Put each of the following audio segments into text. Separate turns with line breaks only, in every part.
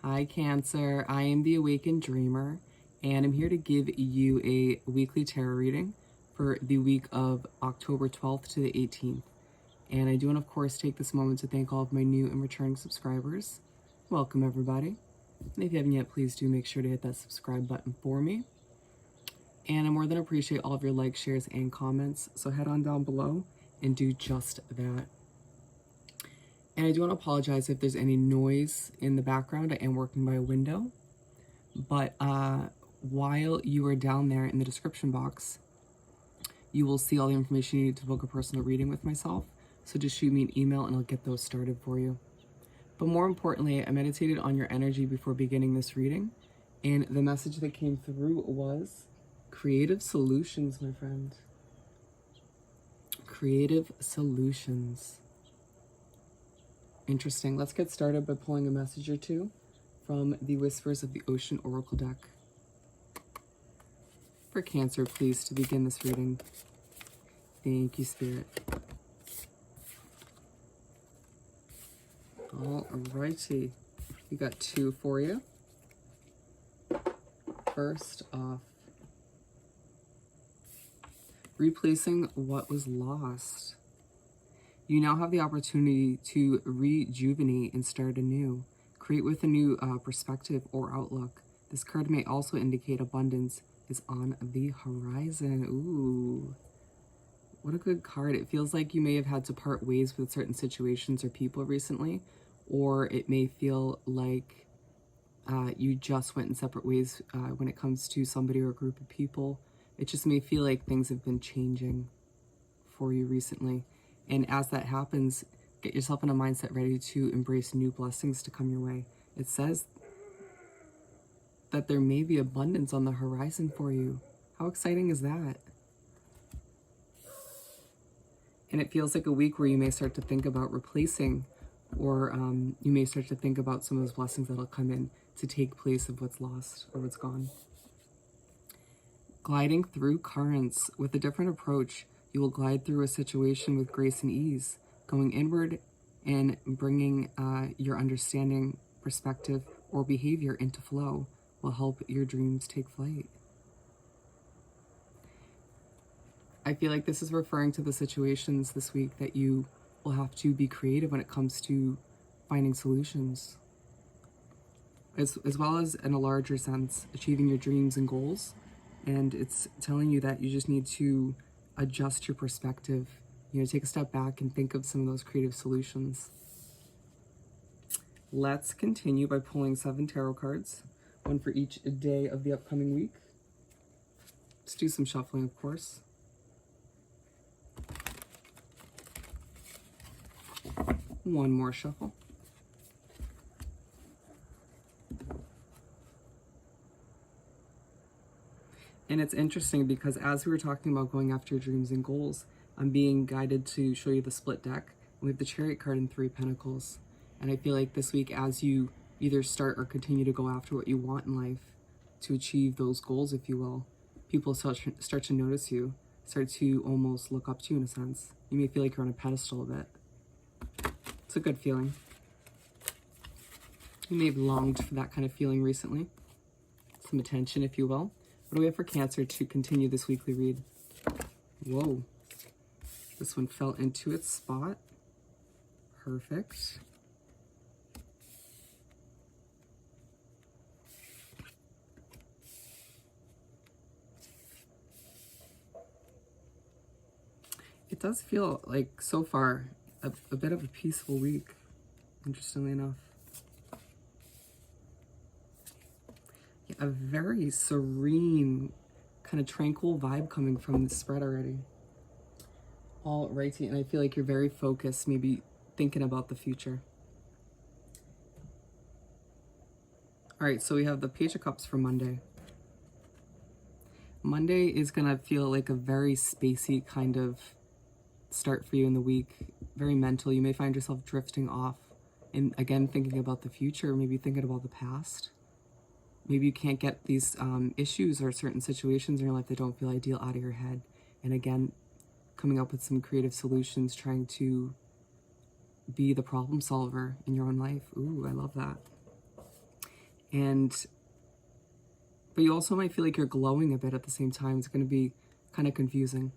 Hi Cancer, I am the Awakened Dreamer, and I'm here to give you a weekly tarot reading for the week of October 12th to the 18th. And I do want to, of course, take this moment to thank all of my new and returning subscribers. Welcome, everybody. And if you haven't yet, please do make sure to hit that subscribe button for me. And I more than appreciate all of your likes, shares, and comments, so head on down below and do just that. And I do want to apologize if there's any noise in the background. I am working by a window. But while you are down there in the description box, you will see all the information you need to book a personal reading with myself. So just shoot me an email and I'll get those started for you. But more importantly, I meditated on your energy before beginning this reading. And the message that came through was creative solutions, my friend. Creative solutions. Interesting. Let's get started by pulling a message or two from the Whispers of the Ocean Oracle deck. For Cancer, please, to begin this reading. Thank you, Spirit. Alrighty. We got two for you. First off, replacing what was lost. You now have the opportunity to rejuvenate and start anew. Create with a new perspective or outlook. This card may also indicate abundance is on the horizon. Ooh, what a good card. It feels like you may have had to part ways with certain situations or people recently, or it may feel like you just went in separate ways when it comes to somebody or a group of people. It just may feel like things have been changing for you recently. And as that happens, get yourself in a mindset ready to embrace new blessings to come your way. It says that there may be abundance on the horizon for you. How exciting is that? And it feels like a week where you may start to think about replacing, or you may start to think about some of those blessings that'll come in to take place of what's lost or what's gone. Gliding through currents with a different approach. You will glide through a situation with grace and ease, going inward and bringing your understanding, perspective, or behavior into flow will help your dreams take flight. I feel like this is referring to the situations this week that you will have to be creative when it comes to finding solutions, as well as in a larger sense, achieving your dreams and goals. And it's telling you that you just need to adjust your perspective, take a step back and think of some of those creative solutions. Let's continue by pulling 7 tarot cards, one for each day of the upcoming week. Let's do some shuffling, of course. One more shuffle. And it's interesting because as we were talking about going after your dreams and goals, I'm being guided to show you the split deck. We have the Chariot card and 3 Pentacles. And I feel like this week, as you either start or continue to go after what you want in life, to achieve those goals, if you will, people start to notice you, start to almost look up to you in a sense. You may feel like you're on a pedestal a bit. It's a good feeling. You may have longed for that kind of feeling recently. Some attention, if you will. What do we have for Cancer to continue this weekly read? Whoa. This one fell into its spot. Perfect. It does feel like, so far, a bit of a peaceful week, interestingly enough. A very serene, kind of tranquil vibe coming from the spread already. All righty, and I feel like you're very focused, maybe thinking about the future. All right, so we have the Page of Cups for Monday. Monday is gonna feel like a very spacey kind of start for you in the week, very mental. You may find yourself drifting off and again thinking about the future, maybe thinking about the past. Maybe you can't get these issues or certain situations in your life that don't feel ideal out of your head. And again, coming up with some creative solutions, trying to be the problem solver in your own life. Ooh, I love that. but you also might feel like you're glowing a bit at the same time. It's going to be kind of confusing.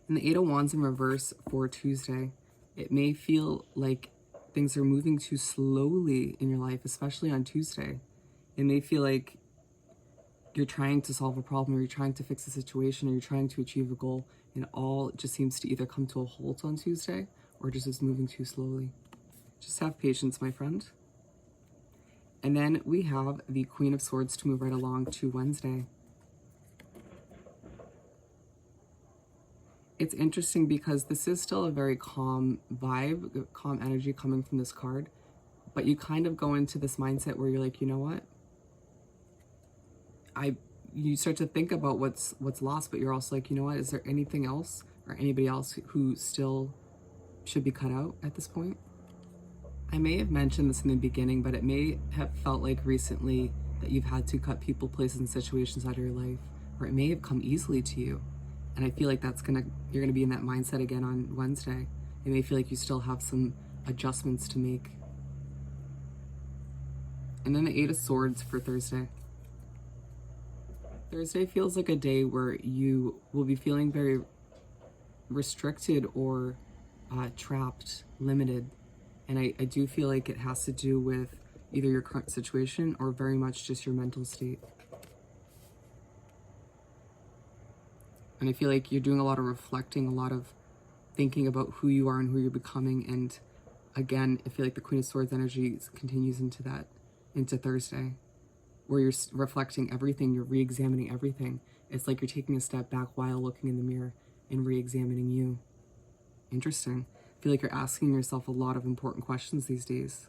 And the Eight of Wands in reverse for Tuesday, it may feel like things are moving too slowly in your life, especially on Tuesday. It may feel like you're trying to solve a problem, or you're trying to fix a situation, or you're trying to achieve a goal, and all just seems to either come to a halt on Tuesday or just is moving too slowly. Just have patience, my friend. And then we have the Queen of Swords to move right along to Wednesday. It's interesting because this is still a very calm vibe, calm energy coming from this card, but you kind of go into this mindset where you're like, you know what? You start to think about what's lost, but you're also like, you know what? Is there anything else or anybody else who still should be cut out at this point? I may have mentioned this in the beginning, but it may have felt like recently that you've had to cut people, places, and situations out of your life, or it may have come easily to you. And I feel like you're gonna be in that mindset again on Wednesday. It may feel like you still have some adjustments to make. And then the Eight of Swords for Thursday. Thursday feels like a day where you will be feeling very restricted or trapped, limited. And I do feel like it has to do with either your current situation or very much just your mental state. And I feel like you're doing a lot of reflecting, a lot of thinking about who you are and who you're becoming. And again, I feel like the Queen of Swords energy continues into Thursday, where you're reflecting everything, you're re-examining everything. It's like you're taking a step back while looking in the mirror and re-examining you. Interesting. I feel like you're asking yourself a lot of important questions these days.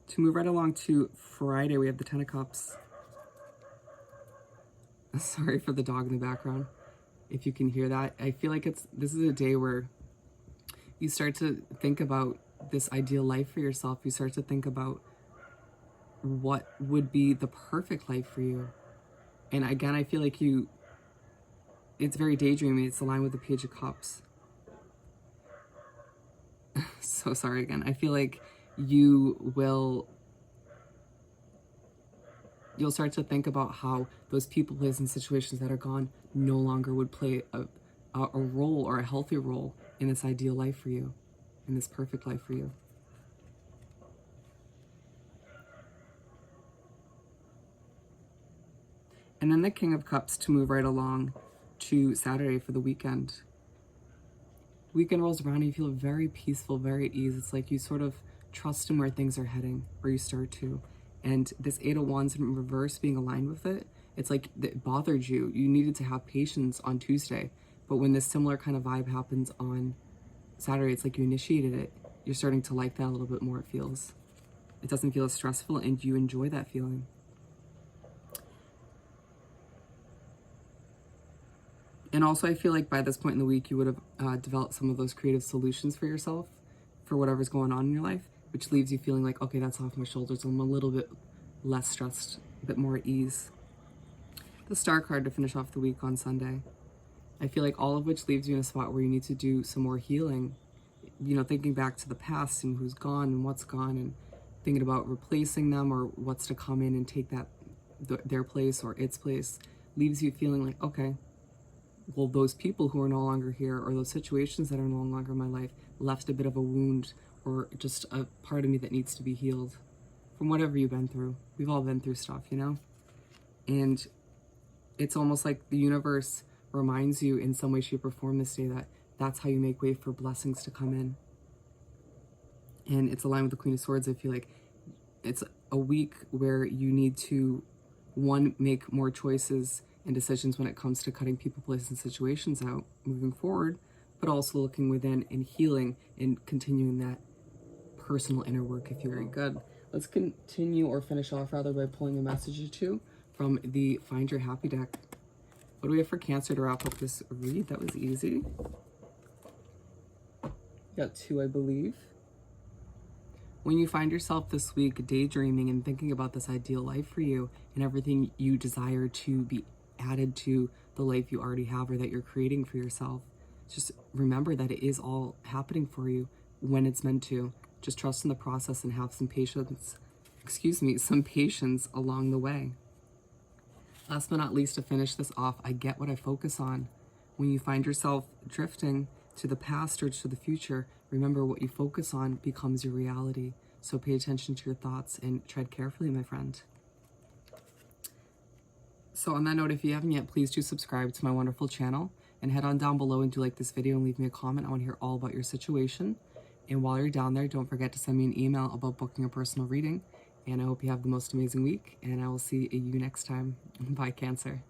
To move right along to Friday, we have the Ten of Cups. Sorry for the dog in the background, if you can hear that. I feel like this is a day where you start to think about this ideal life for yourself. You start to think about what would be the perfect life for you. And again, I feel like it's very daydreamy. It's aligned with the Page of Cups. So sorry again. I feel like you'll start to think about how those people, places, and situations that are gone no longer would play a role or a healthy role in this ideal life for you, in this perfect life for you. And then the King of Cups to move right along to Saturday for the weekend. Weekend rolls around and you feel very peaceful, very at ease. It's like you sort of trust in where things are heading, or you start to. And this Eight of Wands in reverse being aligned with it, it's like it bothered you. You needed to have patience on Tuesday. But when this similar kind of vibe happens on Saturday, it's like you initiated it. You're starting to like that a little bit more, it feels. It doesn't feel as stressful and you enjoy that feeling. And also, I feel like by this point in the week, you would have developed some of those creative solutions for yourself for whatever's going on in your life, which leaves you feeling like, okay, that's off my shoulders. I'm a little bit less stressed, a bit more at ease. The Star card to finish off the week on Sunday. I feel like all of which leaves you in a spot where you need to do some more healing. You know, thinking back to the past and who's gone and what's gone, and thinking about replacing them or what's to come in and take their place or its place, leaves you feeling like, okay, well, those people who are no longer here, or those situations that are no longer in my life, left a bit of a wound or just a part of me that needs to be healed from whatever you've been through. We've all been through stuff, you know? And it's almost like the universe reminds you in some way, shape, or form this day that that's how you make way for blessings to come in. And it's aligned with the Queen of Swords. I feel like it's a week where you need to, one, make more choices and decisions when it comes to cutting people, places, and situations out moving forward, but also looking within and healing and continuing that personal inner work if you're very good. Let's continue, or finish off rather, by pulling a message or two from the Find Your Happy deck. What do we have for Cancer to wrap up this read? That was easy. Got two, I believe. When you find yourself this week daydreaming and thinking about this ideal life for you and everything you desire to be added to the life you already have or that you're creating for yourself, just remember that it is all happening for you when it's meant to. Just trust in the process and have some patience some patience along the way. Last but not least, to finish this off, I get what I focus on. When you find yourself drifting to the past or to the future, remember what you focus on becomes your reality. So pay attention to your thoughts and tread carefully, my friend. So on that note, if you haven't yet, please do subscribe to my wonderful channel and head on down below and do like this video and leave me a comment. I want to hear all about your situation. And while you're down there, don't forget to send me an email about booking a personal reading. And I hope you have the most amazing week, and I will see you next time. Bye, Cancer.